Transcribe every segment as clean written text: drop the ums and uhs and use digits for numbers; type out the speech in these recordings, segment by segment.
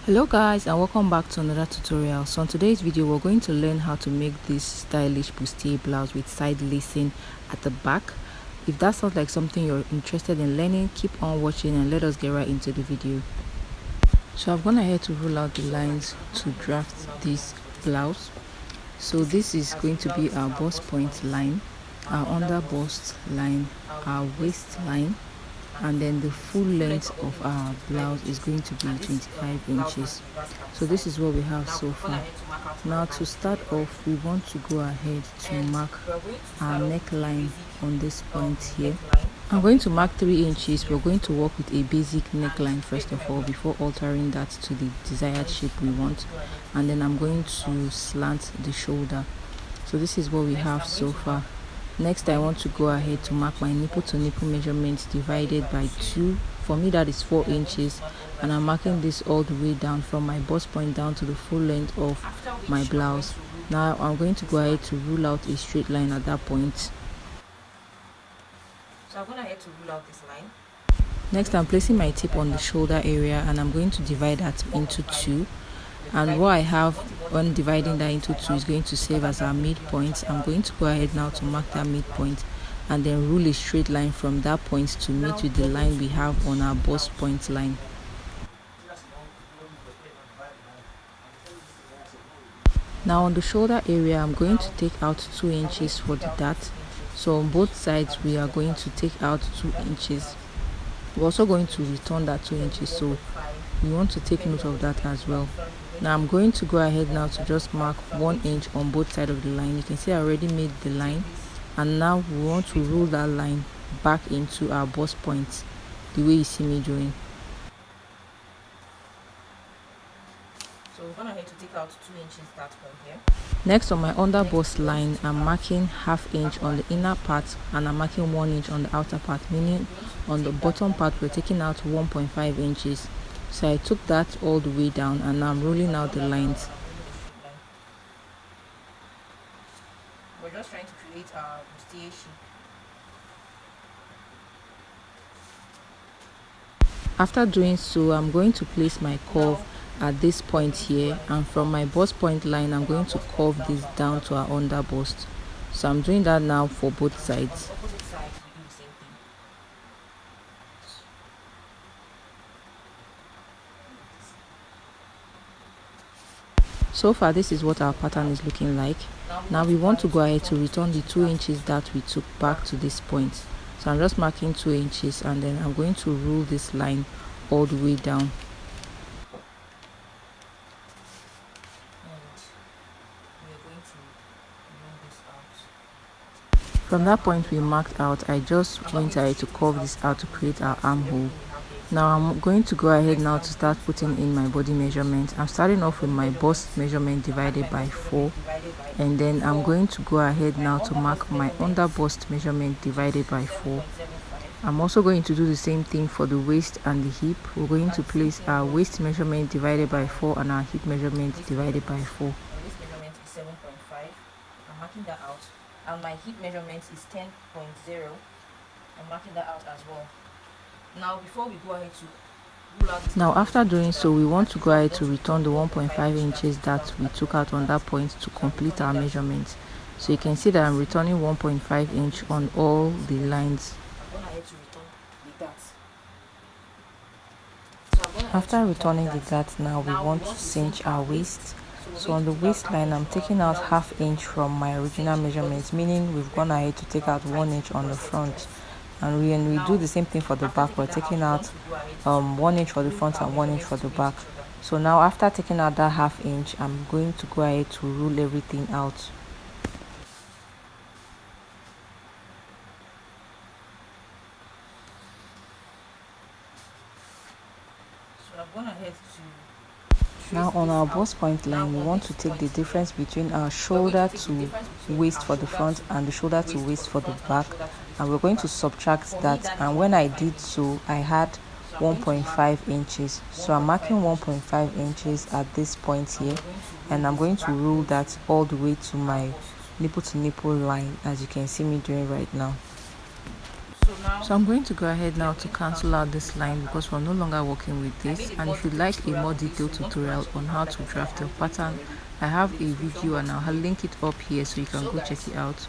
Hello guys, and welcome back to another tutorial. So in today's video we're going to learn how to make this stylish bustier blouse with side lacing at the back. If that sounds like something you're interested in learning, keep on watching and let us get right into the video. So I've gone ahead to rule out the lines to draft this blouse. So this is going to be our bust point line, our under bust line, our waist line, and then the full length of our blouse is going to be 25 inches. So this is what we have so far. Now to start off, we want to go ahead to mark our neckline on this point here. I'm going to mark 3 inches. We're going to work with a basic neckline first of all before altering that to the desired shape we want, and then I'm going to slant the shoulder. So this is what we have so far. Next, I want to go ahead to mark my nipple to nipple measurement divided by 2. For me that is 4 inches, and I'm marking this all the way down from my bust point down to the full length of my blouse. Now I'm going to go ahead to rule out a straight line at that point. So I'm going ahead to rule out this line. Next, I'm placing my tip on the shoulder area and I'm going to divide that into 2. And what I have when dividing that into 2 is going to serve as our midpoint. I'm going to go ahead now to mark that midpoint and then rule a straight line from that point to meet with the line we have on our bust point line. Now on the shoulder area, I'm going to take out 2 inches for the dart. So on both sides we are going to take out 2 inches. We're also going to return that 2 inches, so we want to take note of that as well. Now I'm going to go ahead now to just mark 1 inch on both sides of the line. You can see I already made the line, and now we want to roll that line back into our bust point the way you see me doing. So we're going ahead to take out 2 inches that point here. Next, on my under bust line, I'm marking ½ inch on the inner part and I'm marking 1 inch on the outer part, meaning on the bottom part we're taking out 1.5 inches. So I took that all the way down and now I'm rolling out the lines. We're just trying to create our bustier shape. After doing so, I'm going to place my curve at this point here, and from my bust point line I'm going to curve this down to our under bust. So I'm doing that now for both sides. So far this is what our pattern is looking like. Now we want to go ahead to return the 2 inches that we took back to this point. So I'm just marking 2 inches and then I'm going to rule this line all the way down. From that point we marked out, I just went ahead to curve this out to create our armhole. Now I'm going to go ahead now to start putting in my body measurement. I'm starting off with my bust measurement divided by 4, and then I'm going to go ahead now to mark my under bust measurement divided by 4. I'm also going to do the same thing for the waist and the hip. We're going to place our waist measurement divided by 4 and our hip measurement divided by 4. My waist measurement is 7.5. I'm marking that out. And my hip measurement is 10.0. I'm marking that out as well. Now before we go ahead to rule out, now after doing so, we want to go ahead to return the 1.5 inches that we took out on that point to complete our measurement. So you can see that I'm returning 1.5 inch on all the lines. After returning the dart, now we want to cinch our waist. So on the waistline, I'm taking out ½ inch from my original measurement, meaning we've gone ahead to take out 1 inch on the front. And when we do the same thing for the back, we're taking out 1 inch for the front and 1 inch for the back. So now after taking out that ½ inch, I'm going to go ahead to rule everything out. So I've gone ahead to... Now on our bust point line, we want to take the difference between our shoulder to waist for the front and the shoulder to waist for the back, and we're going to subtract that. And when I did so, I had 1.5 inches. So I'm marking 1.5 inches at this point here, and I'm going to rule that all the way to my nipple line, as you can see me doing right now. So So I'm going to go ahead now to cancel out this line because we're no longer working with this. And if you'd like a more detailed tutorial on how to draft your pattern, I have a video and I'll link it up here so you can go check it out.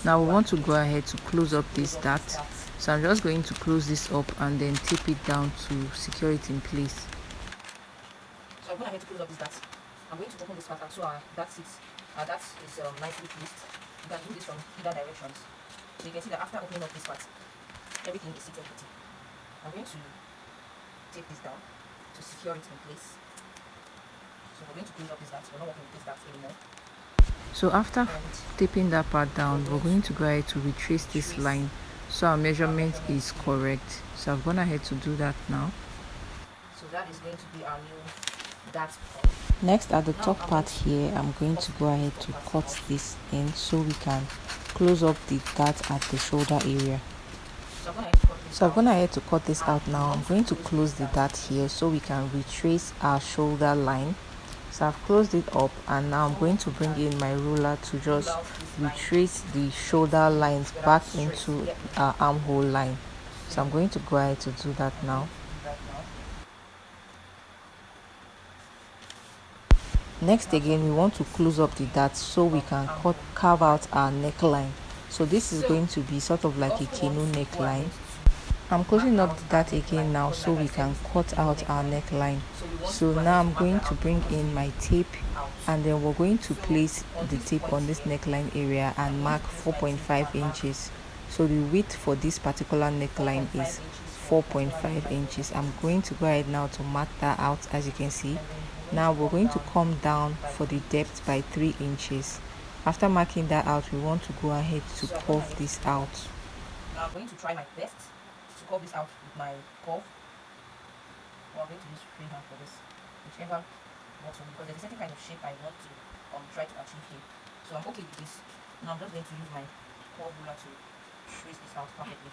Now we want to go ahead to close up this dart. So I'm just going to close this up and then tape it down to secure it in place. So I'm going ahead to close up this dart. I'm going to open this pattern so that is nicely placed. You can do this from either directions. So you can see that after opening up this part, everything is seated pretty. I'm going to tape this down to secure it in place. So we're going to close up this dart. We're not working with this dart anymore. So after taping that part down, we're going to go ahead to retrace this line so our measurement is correct. So I've gone ahead to do that now. So that is going to be our new dart point. Next, at the top part here, I'm going to go ahead to cut this in so we can close up the dart at the shoulder area. So I'm going ahead to cut this out now. I'm going to close the dart here so we can retrace our shoulder line. So I've closed it up and now I'm going to bring in my ruler to just retrace the shoulder lines back into our armhole line. So I'm going to go ahead to do that now. Next again, we want to close up the dart so we can carve out our neckline. So this is going to be sort of like a canoe neckline. I'm closing up the dart again now so we can cut out our neckline. So now I'm going to bring in my tape and then we're going to place the tape on this neckline area and mark 4.5 inches. So the width for this particular neckline is 4.5 inches. I'm going to go ahead now to mark that out. As you can see, now we're going to come down for the depth by 3 inches. After marking that out, we want to go ahead to curve this out. Now I'm going to try my best to curve this out with my curve. Well, I'm going to use freehand for this, whichever works for me, because there's a certain kind of shape I want to try to achieve here. So I'm okay with this. Now I'm just going to use my curve ruler to trace this out perfectly.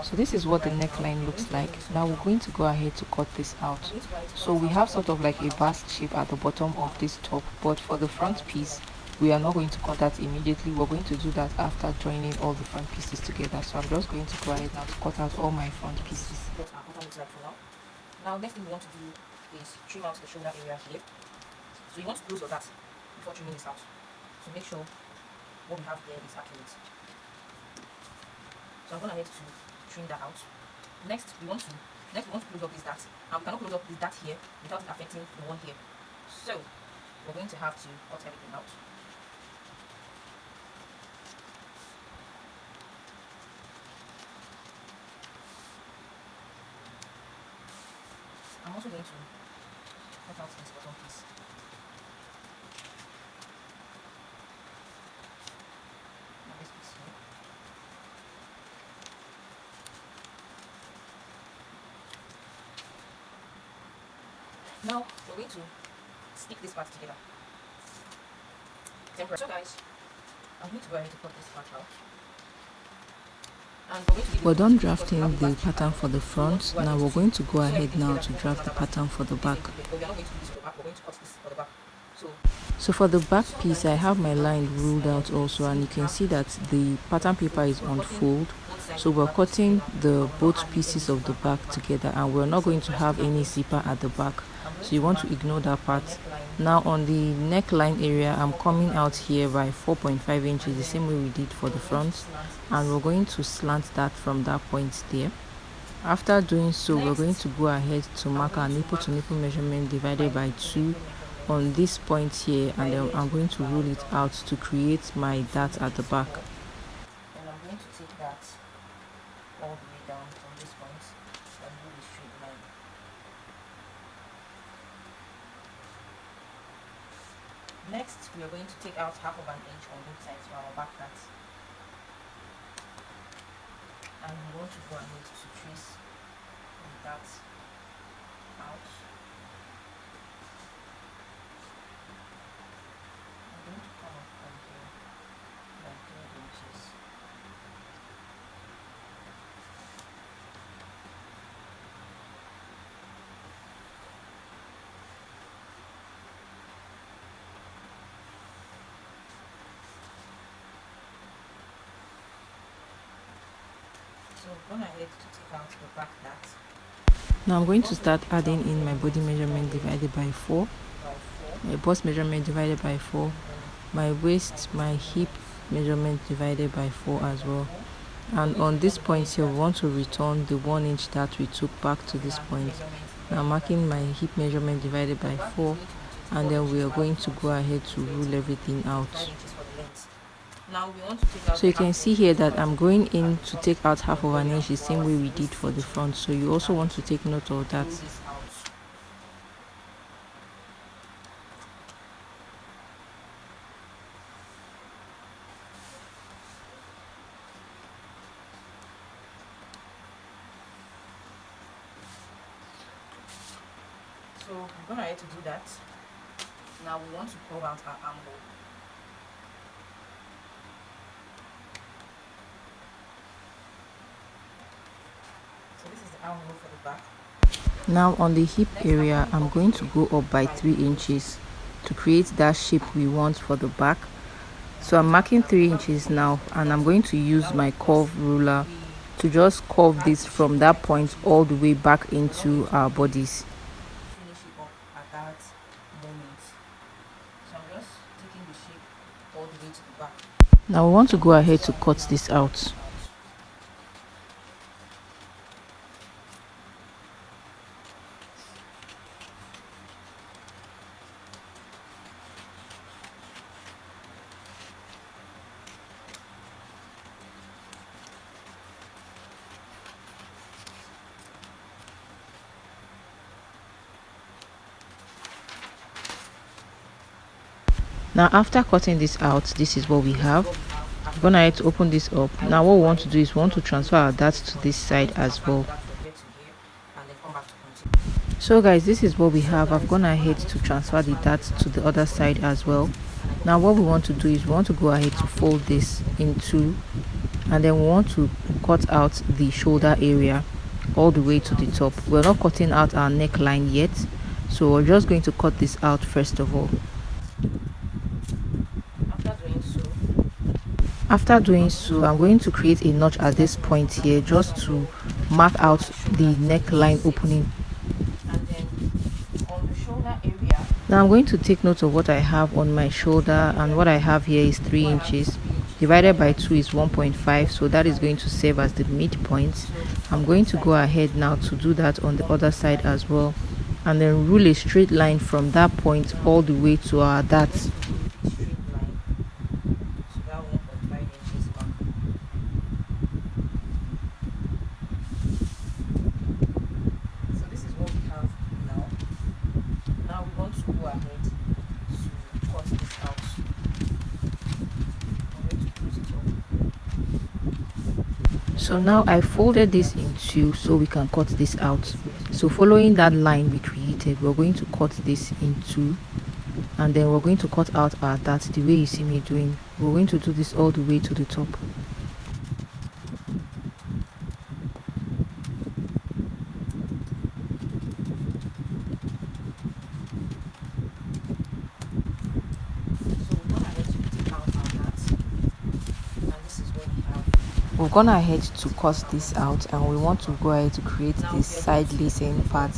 So this is what the neckline looks like. Now we're going to go ahead to cut this out. So we have sort of like a bust shape at the bottom of this top, but for the front piece, we are not going to cut that immediately. We're going to do that after joining all the front pieces together. So I'm just going to go ahead now to cut out all my front pieces. What our pattern looks like for now. Now next thing we want to do is trim out the shoulder area here. So you want to close your dart before trimming this out. So make sure what we have there is accurate. So I'm going ahead to trim that out. Next we want to close up this dart. And we cannot close up this dart here without it affecting the one here. So we're going to have to cut everything out. I'm also going to cut out this bottom piece. And this piece here. Now we're going to stick this part together. So guys, I'm going to go ahead to cut this part out. We're done drafting the pattern for the front. Now we're going to go ahead now to draft the pattern for the back. So for the back piece, I have my line ruled out also, and you can see that the pattern paper is on fold. So we're cutting the both pieces of the back together, and we're not going to have any zipper at the back. So you want to ignore that part. Now on the neckline area, I'm coming out here by 4.5 inches, the same way we did for the front, and we're going to slant that from that point there. After doing so, we're going to go ahead to mark our nipple to nipple measurement divided by 2 on this point here, and then I'm going to rule it out to create my dart at the back. And I'm going to take that all the way down from this point and rule a straight line. Next, we are going to take out half of an inch on both sides for our back dart. And we want to go ahead to trace the dart out. I'm going to come up from here by 3 inches. going ahead to take out the back dart. Now I'm going to start adding in my body measurement divided by 4, my bust measurement divided by 4, my waist, my hip measurement divided by 4 as well. And on this point here, we want to return the 1 inch that we took back to this point. Now marking my hip measurement divided by 4, and then we are going to go ahead to rule everything out. Now we want to take out, so you can see here that I'm going in to take out half of an inch the same way we did for the front, so you also want to take note of that. So we're going to do that. Now we want to curve out our armhole. So this is the armhole for the back. Now on the hip area, I'm going to go up by 3 inches to create that shape we want for the back. So I'm marking 3 inches now, and I'm going to use my curve ruler to just curve this from that point all the way back into our bodies. Finish it up at that moment. So I'm just taking the shape all the way to the back. Now we want to go ahead to cut this out. Now after cutting this out, this is what we have. We're gonna have to open this up. Now what we want to do is we want to transfer our dart to this side as well. So guys, this is what we have. I've gone ahead to transfer the dart to the other side as well. Now what we want to do is we want to go ahead to fold this in two, and then we want to cut out the shoulder area all the way to the top. We're not cutting out our neckline yet, so we're just going to cut this out first of all. After doing so, I'm going to create a notch at this point here just to mark out the neckline opening. And then on the shoulder area, now I'm going to take note of what I have on my shoulder, and what I have here is 3 inches divided by 2 is 1.5, so that is going to serve as the midpoint. I'm going to go ahead now to do that on the other side as well, and then rule a straight line from that point all the way to our dart. So now I folded this in two so we can cut this out. So following that line we created, we're going to cut this in two, and then we're going to cut out our dart the way you see me doing. We're going to do this all the way to the top. We've gone ahead to cut this out, and we want to go ahead to create this side lacing part,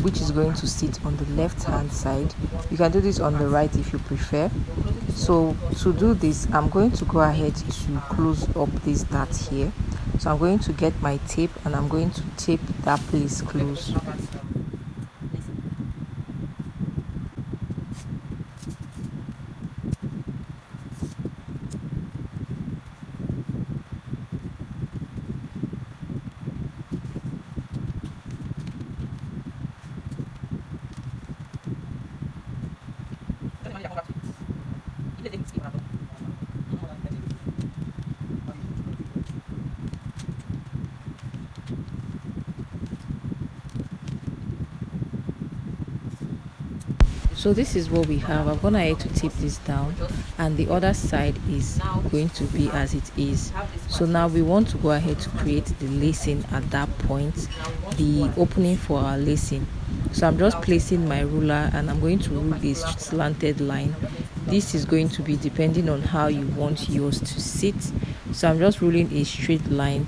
which is going to sit on the left hand side. You can do this on the right if you prefer. So to do this, I'm going to go ahead to close up this dart here. So I'm going to get my tape, and I'm going to tape that place close. So this is what we have. I'm gonna have to tape this down, and the other side is going to be as it is. So now we want to go ahead to create the lacing at that point, the opening for our lacing. So I'm just placing my ruler, and I'm going to rule a slanted line. This is going to be depending on how you want yours to sit. So I'm just ruling a straight line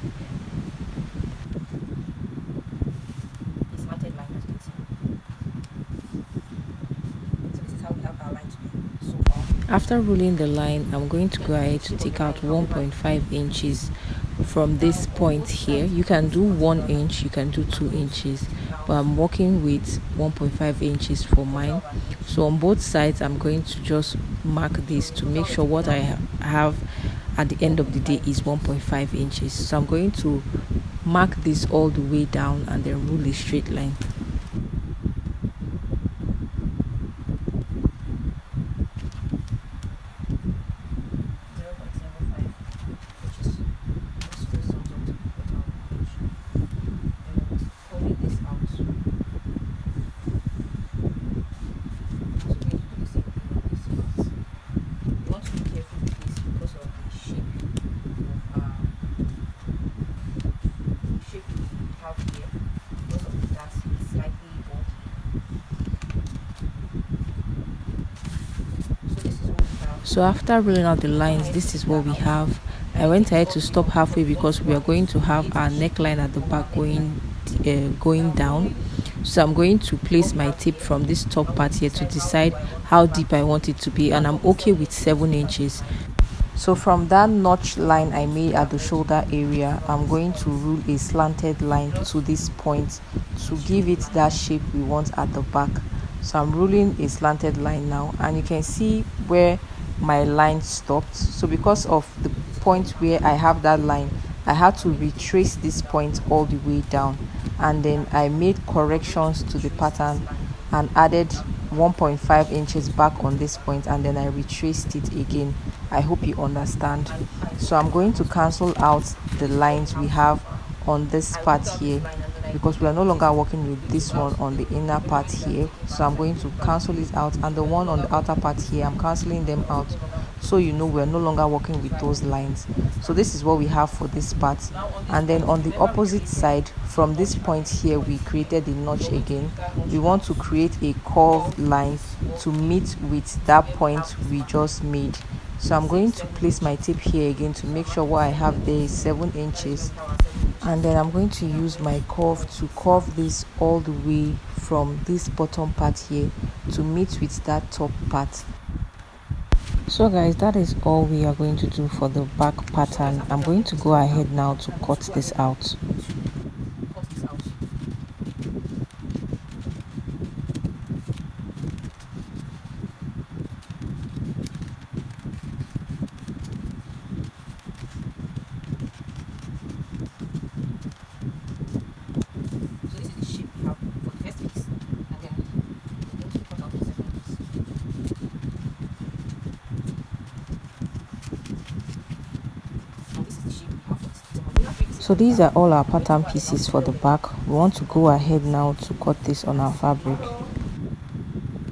After ruling the line, I'm going to go ahead to take out 1.5 inches from this point here. You can do 1 inch, you can do 2 inches, but I'm working with 1.5 inches for mine. So on both sides, I'm going to just mark this to make sure what I have at the end of the day is 1.5 inches. So I'm going to mark this all the way down and then rule a straight line. So after rolling out the lines, this is what we have. I went ahead to stop halfway because we are going to have our neckline at the back going down. So I'm going to place my tip from this top part here to decide how deep I want it to be, and I'm okay with 7 inches. So from that notch line I made at the shoulder area, I'm going to rule a slanted line to this point to give it that shape we want at the back. So I'm ruling a slanted line now, and you can see where my line stopped. So because of the point where I have that line, I had to retrace this point all the way down, and then I made corrections to the pattern and added 1.5 inches back on this point, and then I retraced it again. I hope you understand. So I'm going to cancel out the lines we have on this part here because we are no longer working with this one on the inner part here. So I'm going to cancel it out, and the one on the outer part here, I'm canceling them out, so you know we're no longer working with those lines. So this is what we have for this part. And then on the opposite side, from this point here, we created a notch again. We want to create a curved line to meet with that point we just made. So I'm going to place my tip here again to make sure what I have there is 7 inches, and then I'm going to use my curve to curve this all the way from this bottom part here to meet with that top part. So guys, that is all we are going to do for the back pattern. I'm going to go ahead now to cut this out. So these are all our pattern pieces for the back. We want to go ahead now to cut this on our fabric.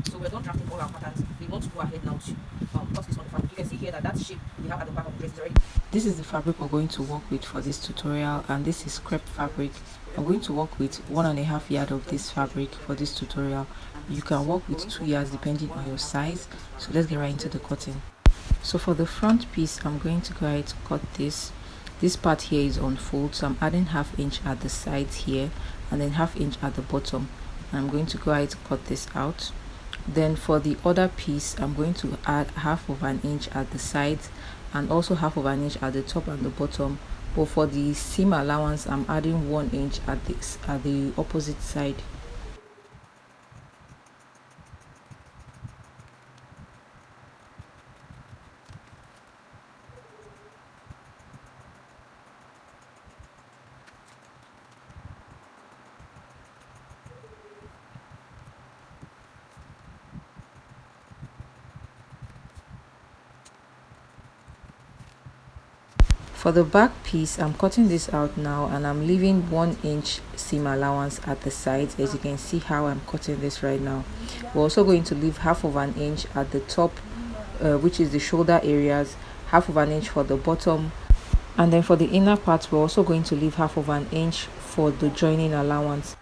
So we're done drafting all our patterns. We want to go ahead now to cut this on the fabric. You can see here that shape we have at the back of the dress is already. This is the fabric we're going to work with for this tutorial, and this is crepe fabric. I'm going to work with 1.5 yards of this fabric for this tutorial. You can work with 2 yards depending on your size. So let's get right into the cutting. So for the front piece, I'm going to go ahead to cut this. This part here is on fold, so I'm adding 1/2 inch at the sides here and then 1/2 inch at the bottom. And I'm going to go ahead to cut this out. Then for the other piece, I'm going to add 1/2 inch at the sides and also 1/2 inch at the top and the bottom. But for the seam allowance, I'm adding 1 inch at the opposite side. For the back piece, I'm cutting this out now and I'm leaving 1 inch seam allowance at the sides. As you can see how I'm cutting this right now. We're also going to leave 1/2 inch at the top, which is the shoulder areas, 1/2 inch for the bottom, and then for the inner part we're also going to leave 1/2 inch for the joining allowance.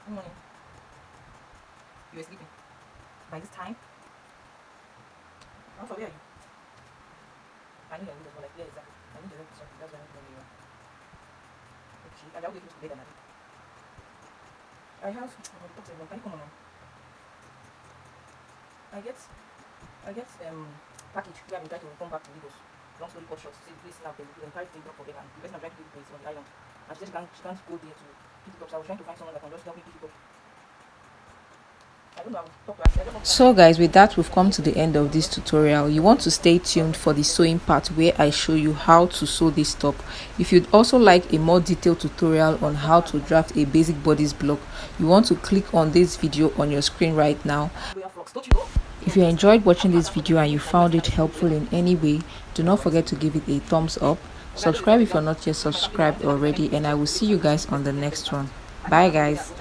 Good morning. You were sleeping by this time? Where are you? I know you're with us, but like, yeah, exactly. I need to help with something. That's why I need to know where you are. Okay, and I'll get close to bed and I have, can you come on now? I get package where I've been trying to return back to Lagos. Long story cut short, see the place now, the entire thing broke for them, and the person I'm trying to do the place on the island. And she said she can't go there to pick it up, so I was trying to find someone that can just help me pick it up. I don't know, I will talk to her. So guys, with that we've come to the end of this tutorial. You want to stay tuned for the sewing part where I show you how to sew this top. If you'd also like a more detailed tutorial on how to draft a basic bodice block, you want to click on this video on your screen right now. If you enjoyed watching this video and you found it helpful in any way, do not forget to give it a thumbs up. Subscribe if you're not yet subscribed already, and I will see you guys on the next one. Bye guys.